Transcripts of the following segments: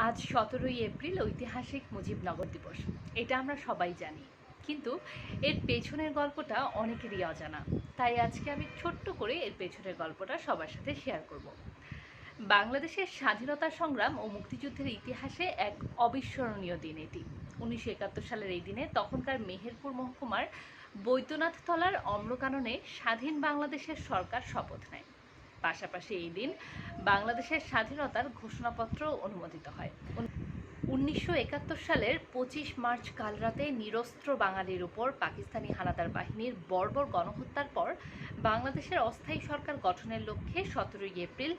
আজ 17ই এপ্রিল ঐতিহাসিক মুজিবনগর দিবস। এটা আমরা সবাই জানি, কিন্তু এর পেছনের গল্পটা অনেকেরই অজানা। তাই আজকে আমি ছোট্ট করে এর পেছনের গল্পটা সবার সাথে শেয়ার করব। বাংলাদেশের স্বাধীনতা সংগ্রাম ও মুক্তিযুদ্ধের ইতিহাসে এক অবিস্মরণীয় দিন এটি। 1971 সালের এই দিনে তখনকার মেহেরপুর মহকুমার বৈদ্যনাথ তলার অম্লকাননে স্বাধীন বাংলাদেশের সরকার শপথ নেয়। পাশাপাশি এই দিন বাংলাদেশের স্বাধীনতার ঘোষণাপত্র অনুমোদিত হয়। 1971 সালের 25 মার্চ কালরাতে নিরস্ত্র বাঙালির উপর পাকিস্তানি হানাদার বাহিনীর বর্বর গণহত্যার পর বাংলাদেশের অস্থায়ী সরকার গঠনের লক্ষ্যে 17ই এপ্রিল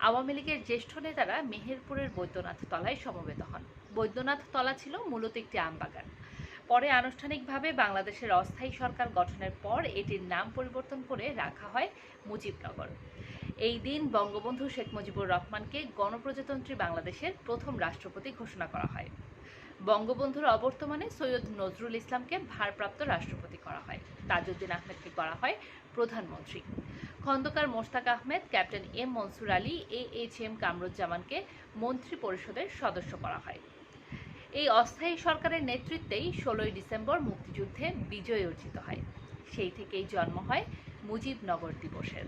আওয়ামী লীগের জ্যেষ্ঠ নেতারা মেহেরপুরের বৈদ্যনাথ তলায় সমবেত হন। বৈদ্যনাথ তলা ছিল মূলত একটি আমবাগান। পরে আনুষ্ঠানিকভাবে বাংলাদেশের অস্থায়ী সরকার গঠনের পর এটির নাম পরিবর্তন করে রাখা হয় মুজিবনগর। এই দিন বঙ্গবন্ধু শেখ মুজিবুর রহমানকে গণপ্রজাতন্ত্রী বাংলাদেশের প্রথম রাষ্ট্রপতি ঘোষণা করা হয়। বঙ্গবন্ধুর অবর্তমানে সৈয়দ নজরুল ইসলামকে ভারপ্রাপ্ত রাষ্ট্রপতি করা হয়। তাজউদ্দিন আহমেদকে করা হয় প্রধানমন্ত্রী। Khondaker Mostaq Ahmed, captain M Mansur Ali, AHM কামরুজ্জামানকে মন্ত্রী পরিষদের সদস্য করা হয়। এই অস্থায়ী সরকারের নেতৃত্বেই 16ই ডিসেম্বর মুক্তিযুদ্ধে বিজয় অর্জিত হয়। সেই থেকেই জন্ম হয় মুজিবনগর দিবসের।